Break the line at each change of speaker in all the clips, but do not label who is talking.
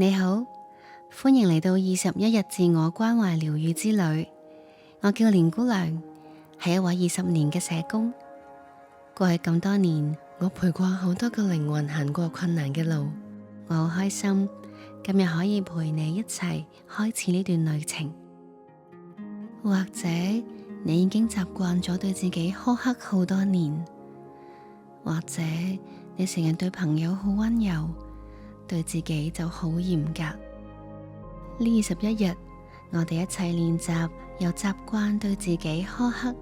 你好，歡迎嚟到21日自我關懷療癒之旅。我叫連姑娘，係一位20年嘅社工。過去咁多年，我陪過好多個靈魂行過困難嘅路。我好開心今日可以陪你一齊開始呢段旅程。或者你已經習慣咗對自己苛刻好多年，或者你成日對朋友好溫柔，對自己就好嚴格。呢21日，我哋一齊練習由習慣對自己苛刻，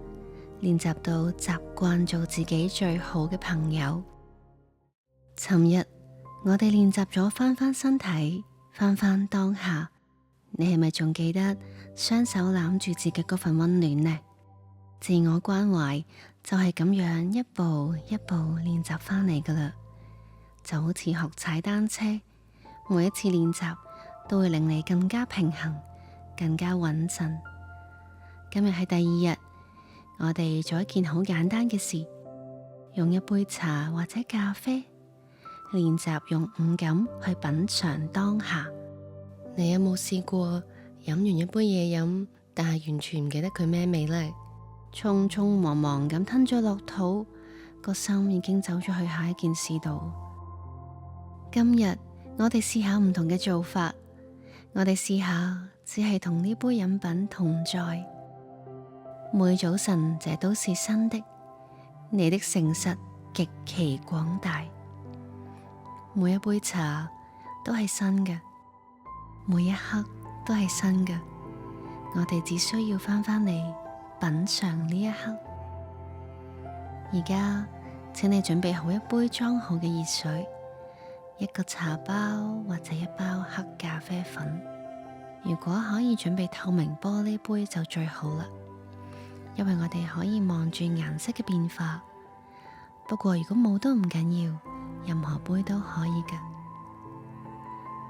練習到習慣做自己最好嘅朋友。尋日我哋練習咗翻身體，翻當下。你係咪仲記得雙手攬住自己嗰份溫暖呢？自我關懷就係咁樣一步一步練習翻嚟噶啦，就好似學踩單車，每一次練習都會令你更加平衡，更加穩陣。今日係第2日，我哋做一件好簡單嘅事，用一杯茶或者咖啡，練習用五感去品嘗當下。你有冇試過飲完一杯嘢飲，但係完全唔記得佢咩味呢？匆匆忙忙咁吞咗落肚，個心已經走咗去下一件事度。今日我哋試下唔同嘅做法，我哋試下只係同呢杯飲品同在。每早晨這都是新的，你的誠實極其廣大。每一杯茶都係新嘅，每一刻都係新嘅。我哋只需要翻嚟品嘗呢一刻。而家請你準備好一杯裝好嘅熱水，一個茶包或者一包黑咖啡粉。如果可以準備透明玻璃杯就最好啦，因為我哋可以望住顏色嘅變化。不過如果冇都唔緊要，任何杯都可以㗎。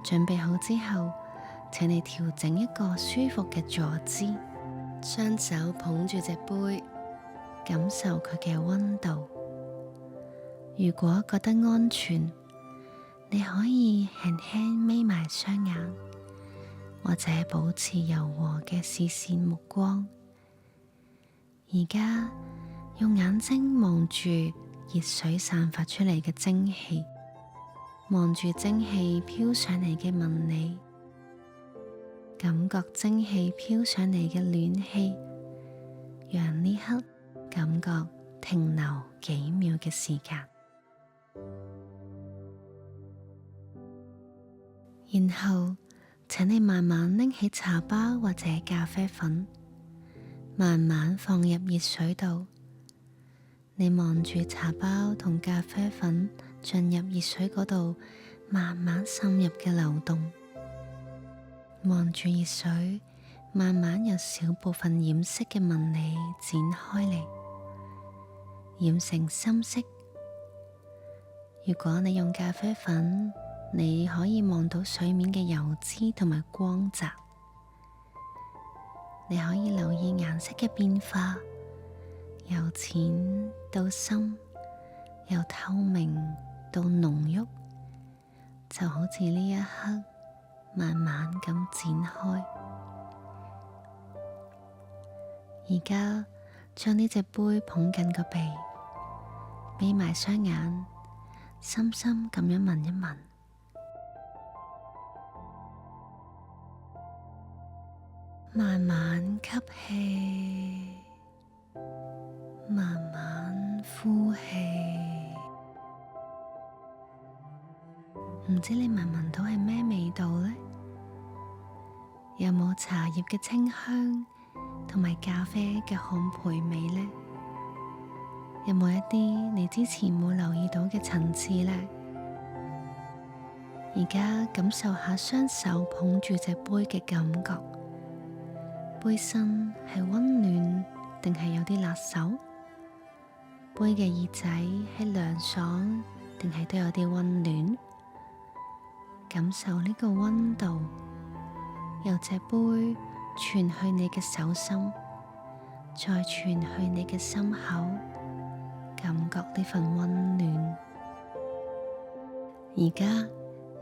準備好之後，請你調整一個舒服嘅坐姿，雙手捧住隻杯，感受佢嘅溫度。如果覺得安全，你可以輕輕眯埋雙眼，或者保持柔和嘅視線目光。而家用眼睛望住熱水散發出嚟嘅蒸汽，望住蒸汽飄上嚟嘅紋理，感覺蒸汽飄上嚟嘅暖氣，讓呢刻感覺停留幾秒嘅時間。然後請你慢慢拎起茶包或者咖啡粉，慢慢放入熱水度。你望住茶包同咖啡粉進入熱水嗰度，慢慢滲入嘅流動。望住熱水慢慢由小部分染色嘅紋理展開嚟，染成深色。如果你用咖啡粉，你可以望到水面嘅油脂同埋光澤。你可以留意顏色嘅變化，由淺到深，由透明到濃郁，就好似呢一刻慢慢咁展開。而家將呢隻杯捧緊個鼻，眯埋雙眼，深深咁樣聞一聞。慢慢吸氣，慢慢呼氣。唔知你聞唔聞到係咩味道呢？有冇茶葉嘅清香同埋咖啡嘅烘焙味呢？有冇一啲你之前冇留意到嘅層次呢？而家感受下雙手捧住隻杯嘅感覺。杯身係溫暖定係有啲辣手？杯嘅耳仔係涼爽定係都有啲溫暖？感受呢個溫度，由隻杯傳去你嘅手心，再傳去你嘅心口，感覺呢份溫暖。而家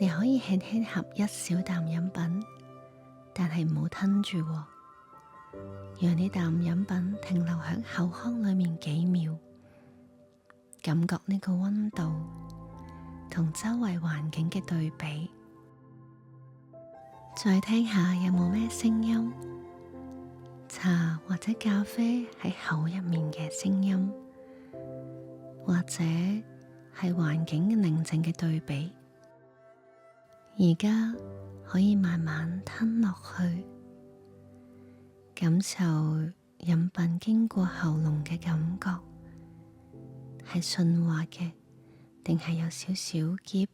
你可以輕輕合一小啖飲品，但係唔好吞住喎，讓呢啖飲品停留喺口腔裏面幾秒，感覺呢個溫度同周圍環境嘅對比，再聽下有冇咩聲音，茶或者咖啡喺口入面嘅聲音，或者係環境嘅寧靜嘅對比。而家可以慢慢吞落去，感受飲品經過喉嚨嘅感覺，係順滑嘅，定係有少少澀？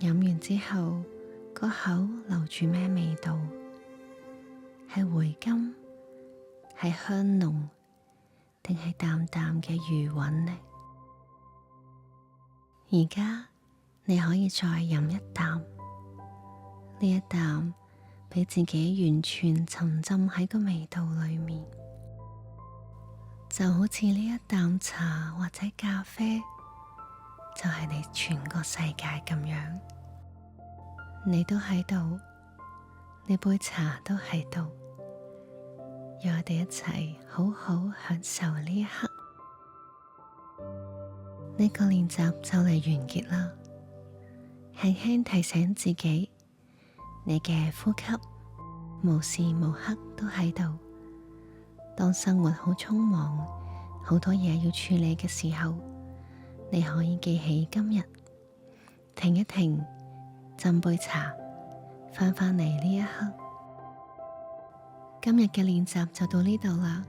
飲完之後，個口留住咩味道？係回甘，係香濃，定係淡淡嘅餘韻呢？而家你可以再飲一啖，呢一啖俾自己完全沉浸喺個味道裏面，就好似呢一啖茶或者咖啡，就係你全個世界咁樣。你都喺度，呢杯茶都喺度，讓我哋一齊好好享受呢一刻。呢個練習就嚟完結啦，輕輕提醒自己，你嘅呼吸無時無刻都喺度。當生活好匆忙，好多嘢要處理嘅時候，你可以記起今日，停一停，斟杯茶，翻返嚟呢一刻。今日嘅練習就到呢度啦。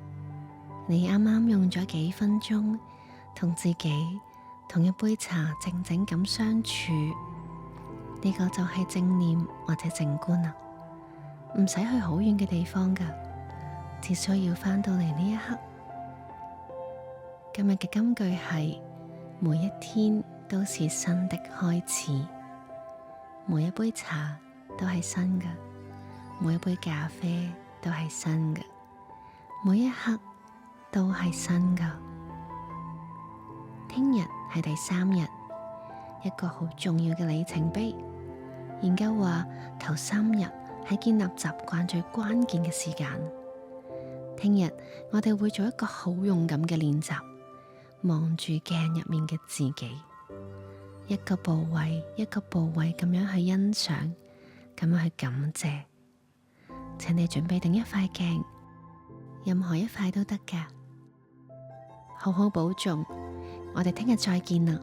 你啱啱用咗幾分鐘同自己同一杯茶靜靜咁相處，呢個就係正念或者靜觀啦。唔使去好遠嘅地方噶，只需要翻到嚟呢一刻。今日嘅金句係：每一天都是新的開始，每一杯茶都係新嘅，每一杯咖啡都係新嘅，每一刻都係新嘅。聽日係第3日，一個好重要嘅里程碑。研究話，頭3日係建立習慣最關鍵嘅時間。聽日我哋會做一個好勇敢嘅練習，望住鏡入面嘅自己，一個部位一個部位咁樣去欣賞，咁樣去感謝。請你準備定一塊鏡，任何一塊都得㗎。好好保重，我哋聽日再見啦。